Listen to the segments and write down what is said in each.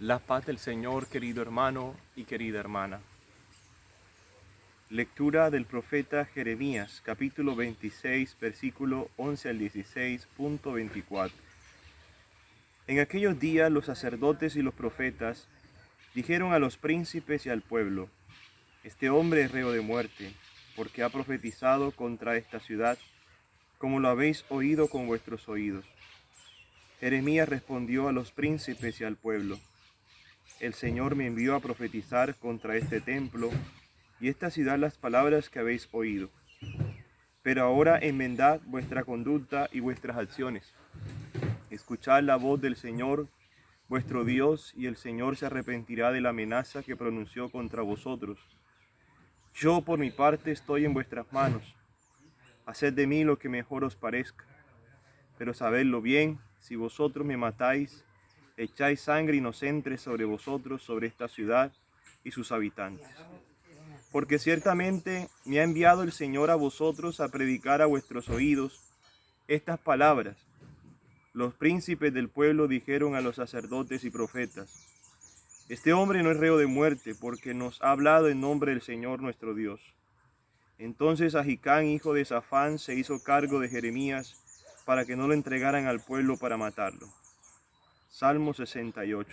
La paz del Señor, querido hermano y querida hermana. Lectura del profeta Jeremías, capítulo 26, versículo 11 al 16, punto 24. En aquellos días los sacerdotes y los profetas dijeron a los príncipes y al pueblo: este hombre es reo de muerte, porque ha profetizado contra esta ciudad, como lo habéis oído con vuestros oídos. Jeremías respondió a los príncipes y al pueblo: el Señor me envió a profetizar contra este templo y esta ciudad las palabras que habéis oído. Pero ahora enmendad vuestra conducta y vuestras acciones. Escuchad la voz del Señor, vuestro Dios, y el Señor se arrepentirá de la amenaza que pronunció contra vosotros. Yo por mi parte estoy en vuestras manos. Haced de mí lo que mejor os parezca. Pero sabedlo bien, si vosotros me matáis, echáis sangre inocente sobre vosotros, sobre esta ciudad y sus habitantes. Porque ciertamente me ha enviado el Señor a vosotros a predicar a vuestros oídos estas palabras. Los príncipes del pueblo dijeron a los sacerdotes y profetas: este hombre no es reo de muerte, porque nos ha hablado en nombre del Señor nuestro Dios. Entonces Ahicam, hijo de Safán, se hizo cargo de Jeremías para que no lo entregaran al pueblo para matarlo. Salmo 68.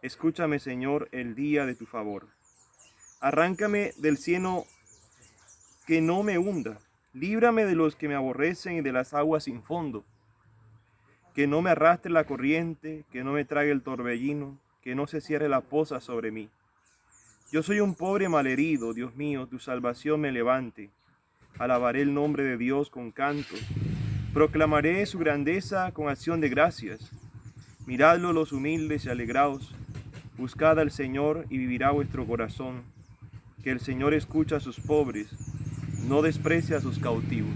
Escúchame, Señor, el día de tu favor. Arráncame del cieno que no me hunda. Líbrame de los que me aborrecen y de las aguas sin fondo. Que no me arrastre la corriente, que no me trague el torbellino, que no se cierre la poza sobre mí. Yo soy un pobre malherido, Dios mío, tu salvación me levante. Alabaré el nombre de Dios con cantos. Proclamaré su grandeza con acción de gracias. Miradlo los humildes y alegraos. Buscad al Señor y vivirá vuestro corazón. Que el Señor escucha a sus pobres, no desprecia a sus cautivos.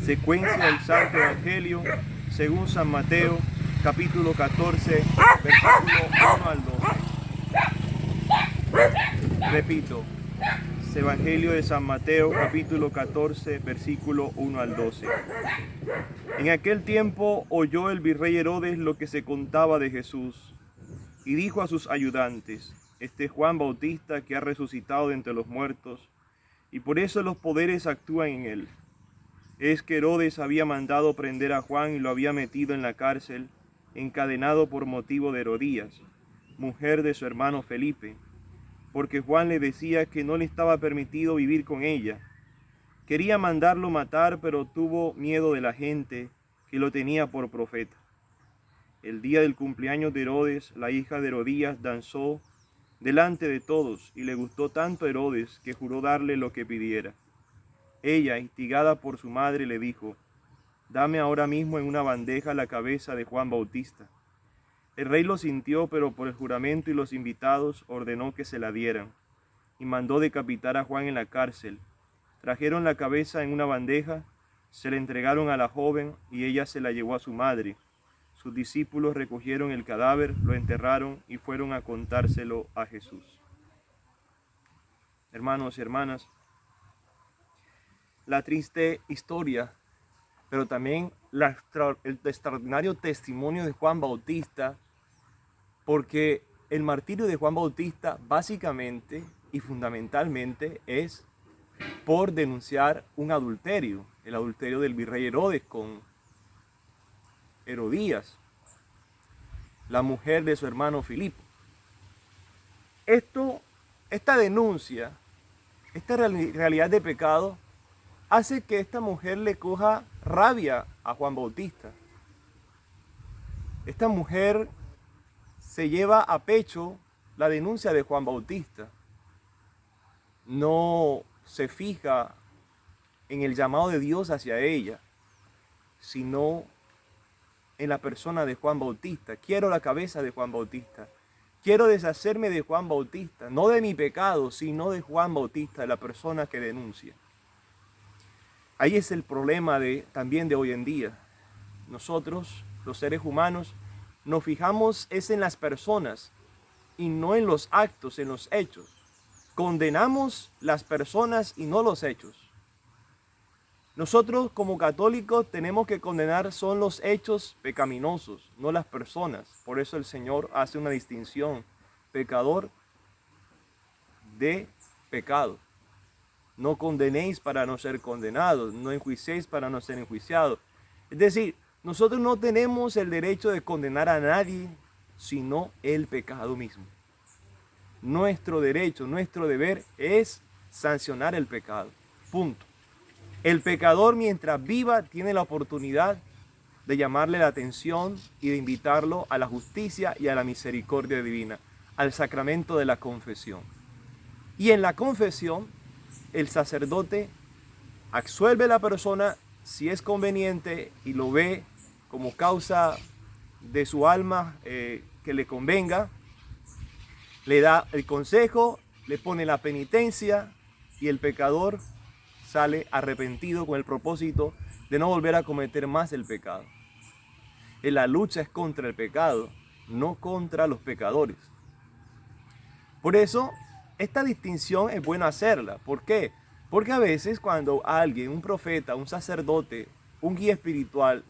Secuencia del Santo Evangelio según San Mateo, capítulo 14, versículo 1 al 12. Repito, Evangelio de San Mateo, capítulo 14, versículo 1 al 12. En aquel tiempo oyó el virrey Herodes lo que se contaba de Jesús, y dijo a sus ayudantes: este es Juan Bautista que ha resucitado de entre los muertos, y por eso los poderes actúan en él. Es que Herodes había mandado prender a Juan y lo había metido en la cárcel, encadenado por motivo de Herodías, mujer de su hermano Felipe, porque Juan le decía que no le estaba permitido vivir con ella. Quería mandarlo matar, pero tuvo miedo de la gente, que lo tenía por profeta. El día del cumpleaños de Herodes, la hija de Herodías danzó delante de todos, y le gustó tanto a Herodes que juró darle lo que pidiera. Ella, instigada por su madre, le dijo: dame ahora mismo en una bandeja la cabeza de Juan Bautista. El rey lo sintió, pero por el juramento y los invitados ordenó que se la dieran, y mandó decapitar a Juan en la cárcel. Trajeron la cabeza en una bandeja, se la entregaron a la joven, y ella se la llevó a su madre. Sus discípulos recogieron el cadáver, lo enterraron y fueron a contárselo a Jesús. Hermanos y hermanas, la triste historia, pero también el extraordinario testimonio de Juan Bautista, porque el martirio de Juan Bautista básicamente y fundamentalmente es por denunciar un adulterio, el adulterio del virrey Herodes con Herodías, la mujer de su hermano Filipo. Esta denuncia, esta realidad de pecado, hace que esta mujer le coja rabia a Juan Bautista. Esta mujer se lleva a pecho la denuncia de Juan Bautista. No se fija en el llamado de Dios hacia ella, sino en la persona de Juan Bautista. Quiero la cabeza de Juan Bautista. Quiero deshacerme de Juan Bautista, no de mi pecado, sino de Juan Bautista, la persona que denuncia. Ahí es el problema también de hoy en día. Nosotros, los seres humanos, nos fijamos es en las personas y no en los actos, en los hechos. Condenamos las personas y no los hechos. Nosotros como católicos tenemos que condenar son los hechos pecaminosos, no las personas. Por eso el Señor hace una distinción, pecador de pecado. No condenéis para no ser condenados, no enjuiciéis para no ser enjuiciados. Es decir, nosotros no tenemos el derecho de condenar a nadie, sino el pecado mismo. Nuestro derecho, nuestro deber es sancionar el pecado. Punto. El pecador mientras viva tiene la oportunidad de llamarle la atención y de invitarlo a la justicia y a la misericordia divina, al sacramento de la confesión. Y en la confesión, el sacerdote absuelve a la persona si es conveniente y lo ve como causa de su alma que le convenga, le da el consejo, le pone la penitencia y el pecador sale arrepentido con el propósito de no volver a cometer más el pecado. La lucha es contra el pecado, no contra los pecadores. Por eso, esta distinción es bueno hacerla. ¿Por qué? Porque a veces cuando alguien, un profeta, un sacerdote, un guía espiritual,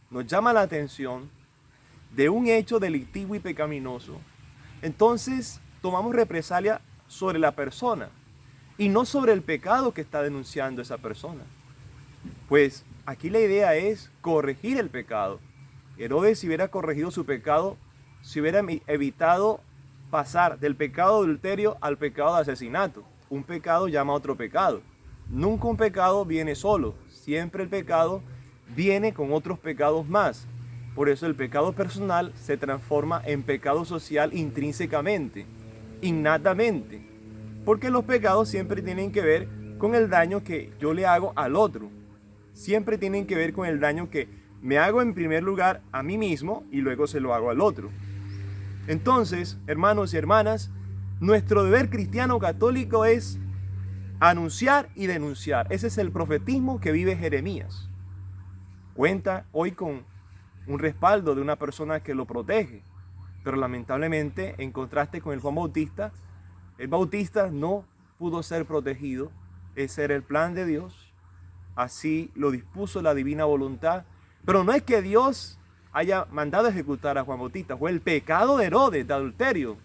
nos llama la atención de un hecho delictivo y pecaminoso, entonces tomamos represalia sobre la persona y no sobre el pecado que está denunciando esa persona. Pues aquí la idea es corregir el pecado. Herodes, si hubiera corregido su pecado, se hubiera evitado pasar del pecado de adulterio al pecado de asesinato. Un pecado llama a otro pecado. Nunca un pecado viene solo. Siempre el pecado viene con otros pecados más. Por eso el pecado personal se transforma en pecado social intrínsecamente, innatamente. Porque los pecados siempre tienen que ver con el daño que yo le hago al otro. Siempre tienen que ver con el daño que me hago en primer lugar a mí mismo y luego se lo hago al otro. Entonces, hermanos y hermanas, nuestro deber cristiano católico es anunciar y denunciar. Ese es el profetismo que vive Jeremías. Cuenta hoy con un respaldo de una persona que lo protege, pero lamentablemente, en contraste con el Juan Bautista, el Bautista no pudo ser protegido. Ese era el plan de Dios, así lo dispuso la divina voluntad, pero no es que Dios haya mandado a ejecutar a Juan Bautista, fue el pecado de Herodes, de adulterio.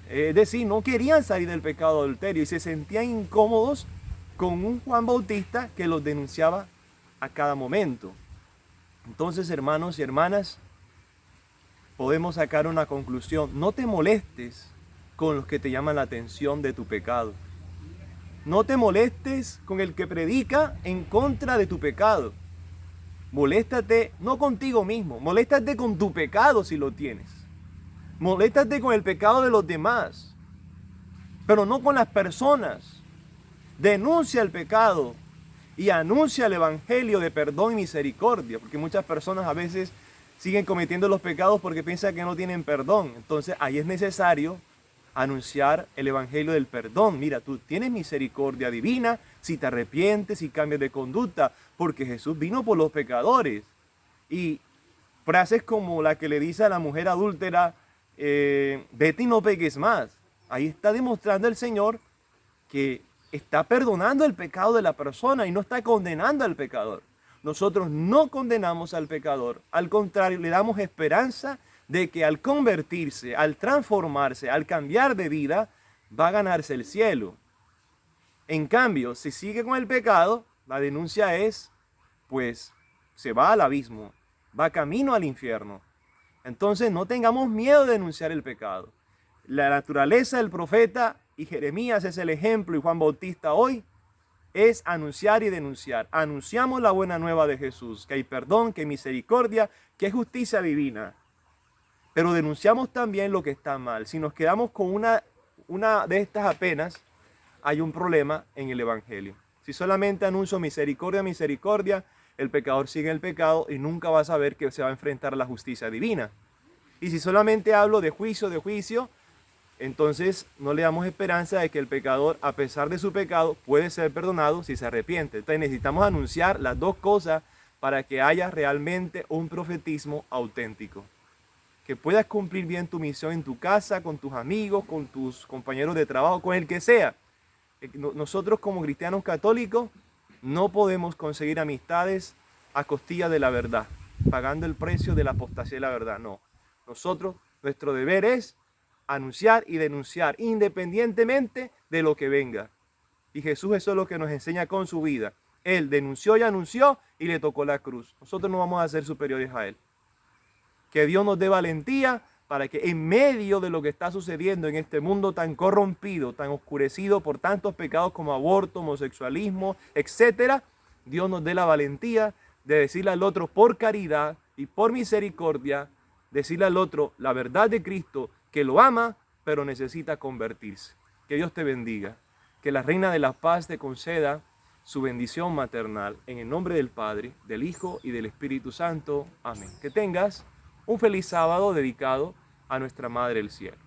Es decir, no querían salir del pecado de adulterio y se sentían incómodos con un Juan Bautista que los denunciaba a cada momento. Entonces, hermanos y hermanas, podemos sacar una conclusión. No te molestes con los que te llaman la atención de tu pecado. No te molestes con el que predica en contra de tu pecado. Moléstate no contigo mismo, moléstate con tu pecado si lo tienes. Moléstate con el pecado de los demás, pero no con las personas. Denuncia el pecado y anuncia el evangelio de perdón y misericordia, porque muchas personas a veces siguen cometiendo los pecados porque piensan que no tienen perdón. Entonces ahí es necesario anunciar el evangelio del perdón. Mira, tú tienes misericordia divina si te arrepientes y cambias de conducta, porque Jesús vino por los pecadores. Y frases como la que le dice a la mujer adúltera, vete y no peques más. Ahí está demostrando el Señor que está perdonando el pecado de la persona y no está condenando al pecador. Nosotros no condenamos al pecador, al contrario, le damos esperanza de que al convertirse, al transformarse, al cambiar de vida, va a ganarse el cielo. En cambio, si sigue con el pecado, la denuncia es, pues, se va al abismo, va camino al infierno. Entonces no tengamos miedo de denunciar el pecado. La naturaleza del profeta, y Jeremías es el ejemplo, y Juan Bautista hoy, es anunciar y denunciar. Anunciamos la buena nueva de Jesús, que hay perdón, que hay misericordia, que hay justicia divina. Pero denunciamos también lo que está mal. Si nos quedamos con una de estas apenas, hay un problema en el Evangelio. Si solamente anuncio misericordia, misericordia, el pecador sigue el pecado y nunca va a saber que se va a enfrentar a la justicia divina. Y si solamente hablo de juicio, entonces no le damos esperanza de que el pecador, a pesar de su pecado, puede ser perdonado si se arrepiente. Entonces necesitamos anunciar las dos cosas para que haya realmente un profetismo auténtico. Que puedas cumplir bien tu misión en tu casa, con tus amigos, con tus compañeros de trabajo, con el que sea. Nosotros como cristianos católicos No podemos conseguir amistades a costilla de la verdad, pagando el precio de la apostasía de la verdad. No. Nosotros, nuestro deber es anunciar y denunciar, independientemente de lo que venga. Y Jesús eso es lo que nos enseña con su vida. Él denunció y anunció y le tocó la cruz. Nosotros no vamos a ser superiores a Él. Que Dios nos dé valentía para que en medio de lo que está sucediendo en este mundo tan corrompido, tan oscurecido por tantos pecados como aborto, homosexualismo, etcétera, Dios nos dé la valentía de decirle al otro por caridad y por misericordia, decirle al otro la verdad de Cristo, que lo ama, pero necesita convertirse. Que Dios te bendiga. Que la Reina de la Paz te conceda su bendición maternal. En el nombre del Padre, del Hijo y del Espíritu Santo. Amén. Que tengas un feliz sábado dedicado a nuestra Madre del Cielo.